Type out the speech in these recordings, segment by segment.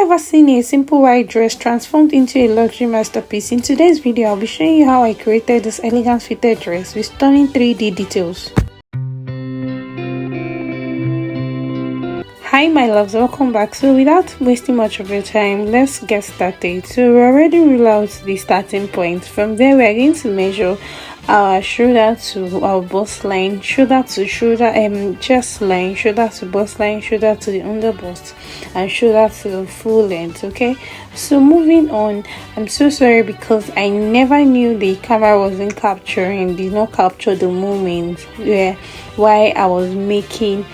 ever seen a simple white dress transformed into a luxury masterpiece? In today's video, I'll be showing you how I created this elegant fitted dress with stunning 3D details. Hi my loves, welcome back. So without wasting much of your time, let's get started. So we already ruled out the starting point. From there, we're going to measure our shoulder to our bust line, shoulder to shoulder, chest line, shoulder to bust line, shoulder to the under bust, and shoulder to the full length. Okay, so moving on, I'm so sorry because I never knew the camera wasn't capturing, did not capture the moment where while I was making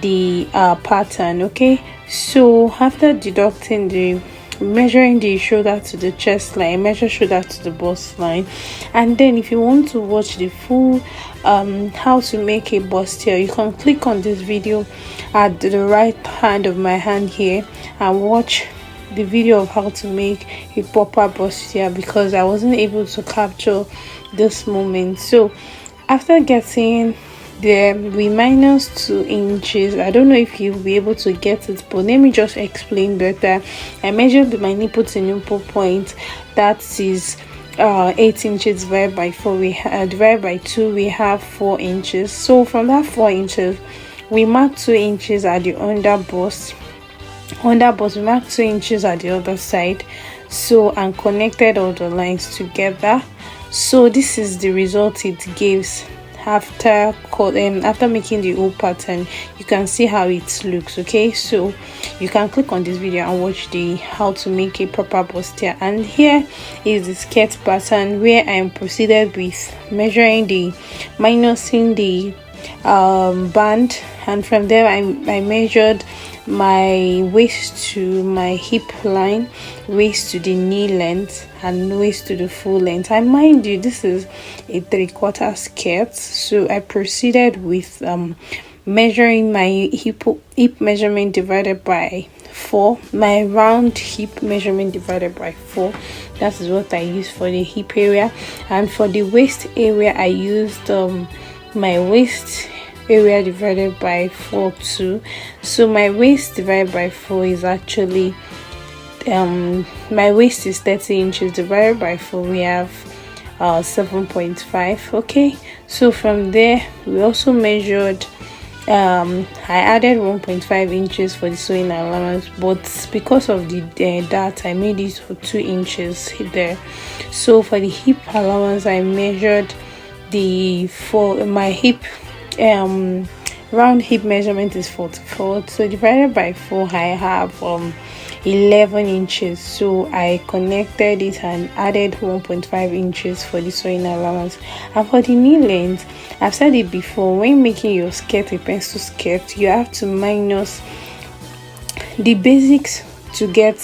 the pattern. Okay, so after deducting the measuring the shoulder to the chest line, measure shoulder to the bust line, and then if you want to watch the full how to make a bustier, you can click on this video at the right hand of my hand here and watch the video of how to make a proper bustier, because I wasn't able to capture this moment. So after getting there, we minus 2 inches. I don't know if you'll be able to get it, but let me just explain better. I measured my nipple to nipple point, that is 8 inches divided by 4, we divided by 2, we have 4 inches. So from that 4 inches, we mark 2 inches at the under bust, we mark 2 inches at the other side, so and connected all the lines together. So this is the result it gives after making the whole pattern. You can see how it looks. Okay, so you can click on this video and watch the how to make a proper bustier. And here is the skirt pattern where I am proceeded with measuring the minusing the band, and from there I measured my waist to my hip line, waist to the knee length, and waist to the full length. And mind you, this is a 3/4 skirt, so I proceeded with measuring my hip measurement divided by 4, my round hip measurement divided by 4. That is what I used for the hip area. And for the waist area, I used my waist area divided by 4 too. So my waist divided by 4 is actually my waist is 30 inches divided by 4, we have 7.5. okay, so from there we also measured I added 1.5 inches for the sewing allowance, but because of the that I made it for 2 inches there. So for the hip allowance, I measured for my hip round hip measurement is 44, so divided by 4 I have 11 inches. So I connected it and added 1.5 inches for the sewing allowance. And for the knee length, I've said it before, when making your skirt a pencil skirt, you have to minus the basics to get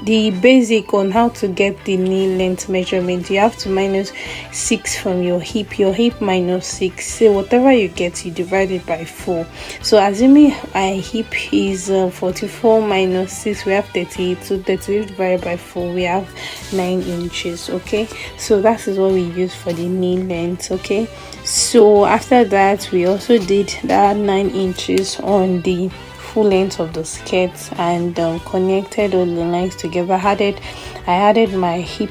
the basic on how to get the knee length measurement. You have to minus 6 from your hip minus 6, so whatever you get, you divide it by 4. So assuming my hip is 44 minus 6, we have 38, so 38 divided by 4, we have 9 inches. Okay, so that is what we use for the knee length. Okay, so after that we also did that 9 inches on the full length of the skirt and connected all the lines together. I added my hip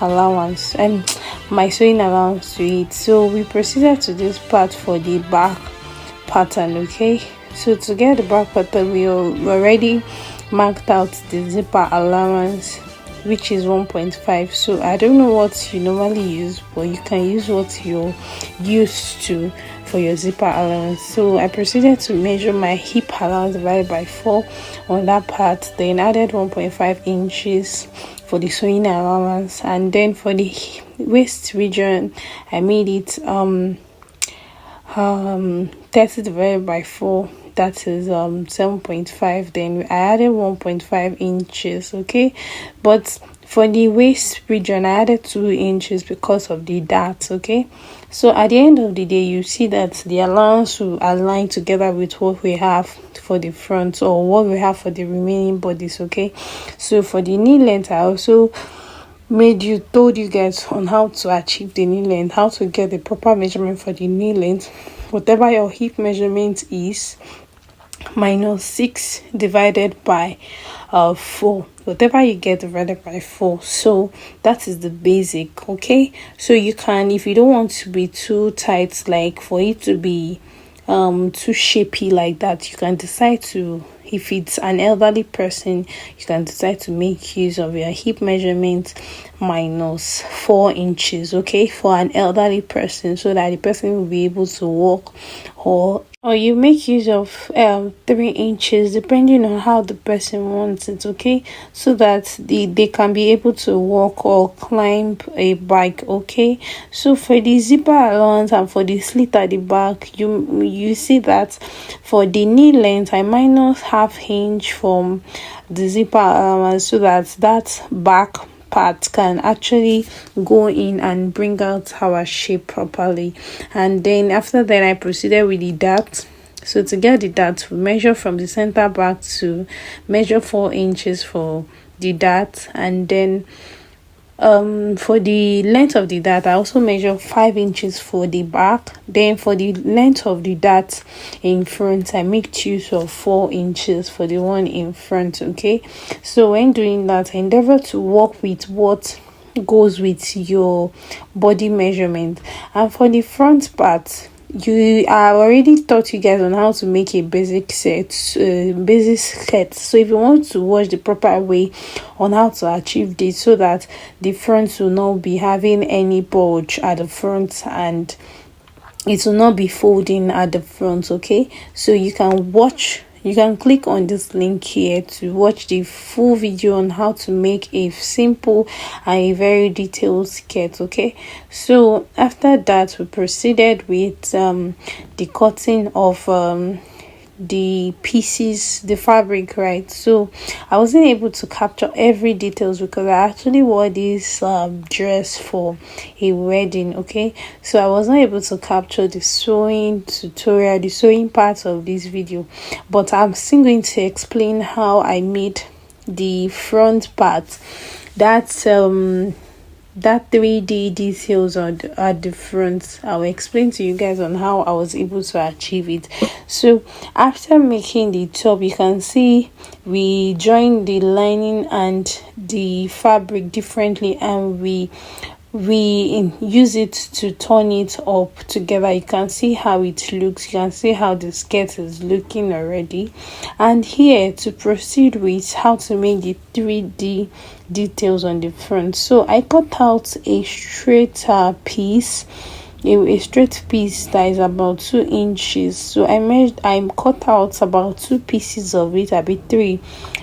allowance and my sewing allowance to it. So we proceeded to this part for the back pattern. Okay, so to get the back pattern, we already marked out the zipper allowance, which is 1.5. so I don't know what you normally use, but you can use what you're used to for your zipper allowance. So I proceeded to measure my hip allowance divided by 4 on that part, then added 1.5 inches for the sewing allowance, and then for the waist region I made it 30 divided by 4, that is 7.5. then I added 1.5 inches. Okay, but for the waist region I added 2 inches because of the dart. Okay, so at the end of the day, you see that the allowance will align together with what we have for the front or what we have for the remaining bodies. Okay, so for the knee length, I also told you guys on how to achieve the knee length, how to get the proper measurement for the knee length. Whatever your hip measurement is, minus 6 divided by 4, whatever you get divided by 4. So that is the basic. Okay, so you can, if you don't want to be too tight, like for it to be too shapy like that, you can decide to, if it's an elderly person, you can decide to make use of your hip measurement minus 4 inches, okay, for an elderly person, so that the person will be able to walk, or you make use of 3 inches depending on how the person wants it, okay, so that they can be able to walk or climb a bike. Okay, so for the zipper allowance and for the slit at the back, you see that for the knee length I minus half inch from the zipper allowance, so that back part can actually go in and bring out our shape properly. And then after that I proceeded with the dart. So to get the dart, we measure from the center back to measure 4 inches for the dart, and then for the length of the dart I also measure 5 inches for the back. Then for the length of the dart in front, I make use of 4 inches for the one in front. Okay, so when doing that, I endeavor to work with what goes with your body measurement. And for the front part, I already taught you guys on how to make a basic skirt. So if you want to watch the proper way on how to achieve this, so that the front will not be having any bulge at the front and it will not be folding at the front, okay, so you can click on this link here to watch the full video on how to make a simple and a very detailed skirt. Okay, so after that we proceeded with the cutting of the pieces, the fabric, right? So I wasn't able to capture every details because I actually wore this dress for a wedding. Okay, so I was not able to capture the sewing tutorial, the sewing part of this video, but I'm still going to explain how I made the front part. That's that 3D details at the front. I will explain to you guys on how I was able to achieve it. So after making the top, you can see we joined the lining and the fabric differently, and we use it to turn it up together. You can see how it looks, you can see how the skirt is looking already. And here to proceed with how to make the 3D details on the front, so I cut out a straight piece, a straight piece that is about 2 inches. So I cut out about 2 pieces of it, a bit 3,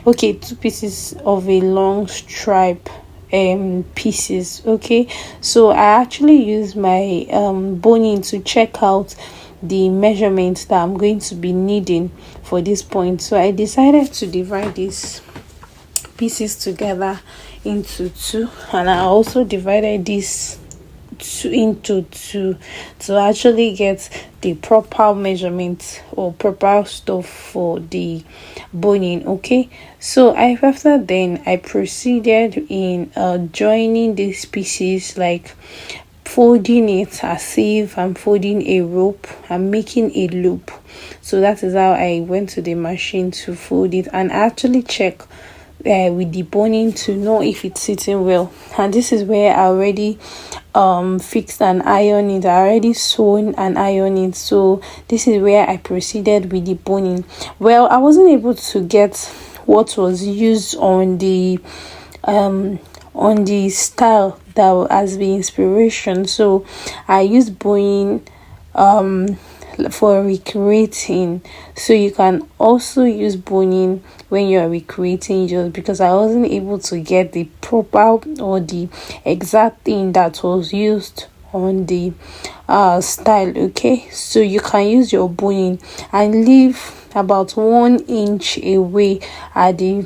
okay, 2 pieces of a long stripe pieces. Okay, so I actually use my boning to check out the measurements that I'm going to be needing for this point. So I decided to divide these pieces together into 2, and I also divided this into 2 to actually get the proper measurement or proper stuff for the boning. Okay, so after then I proceeded in joining these pieces, like folding it as if I'm folding a rope. I'm making a loop. So that is how I went to the machine to fold it and actually check with the boning to know if it's sitting well. And this is where I already fixed and ironed it. I already sewn and ironed it. So this is where I proceeded with the boning. Well, I wasn't able to get what was used on the style that as the inspiration, so I used boning for recreating. So you can also use boning when you're recreating yours, because I wasn't able to get the proper or the exact thing that was used on the style. Okay, so you can use your boning and leave about 1 inch away at the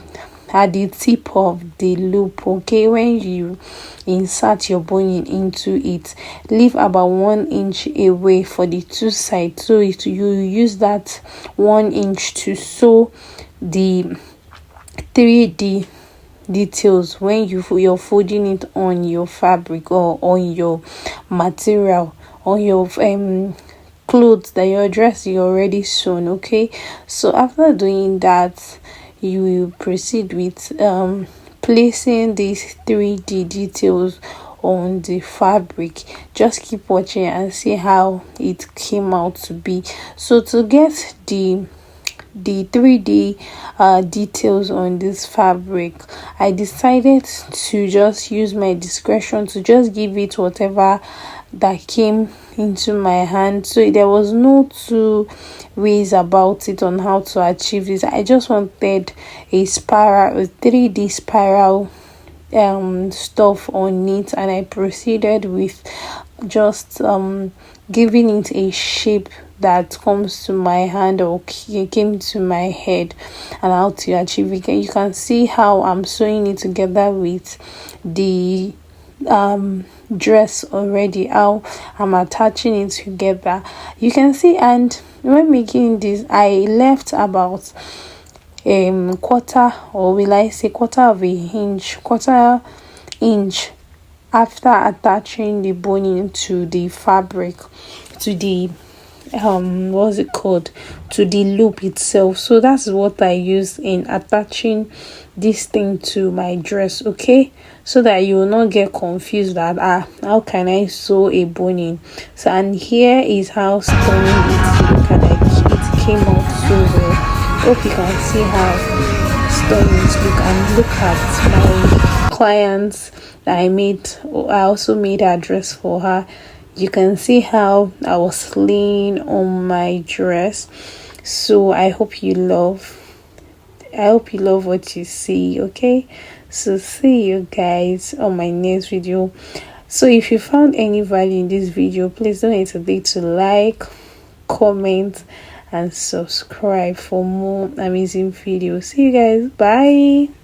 tip of the loop. Okay, when you insert your boning into it, leave about 1 inch away for the 2 sides, so you use that 1 inch to sew the 3D details when you're folding it on your fabric or on your material, on your clothes that your dress is already sewn. Okay, so after doing that, you will proceed with placing these 3D details on the fabric. Just keep watching and see how it came out to be. So to get the 3D details on this fabric, I decided to just use my discretion to just give it whatever that came into my hand. So there was no two ways about it on how to achieve this. I just wanted a 3D spiral stuff on it, and I proceeded with just giving it a shape that comes to my hand or came to my head, and how to achieve it. You can see how I'm sewing it together with the dress already, how I'm attaching it together. You can see, and when making this, I left about quarter, or will I say quarter inch after attaching the boning to the fabric, to the what's it called, to the loop itself. So that's what I use in attaching this thing to my dress. Okay, so that you will not get confused that how can I sew a boning. So, and here is how stunning it look, and it came out so well. Hope you can see how stunning it look. And look at my clients that I also made a dress for her. You can see how I was laying on my dress. So I hope you love what you see. Okay, so see you guys on my next video. So if you found any value in this video, please don't hesitate to like, comment, and subscribe for more amazing videos. See you guys, bye.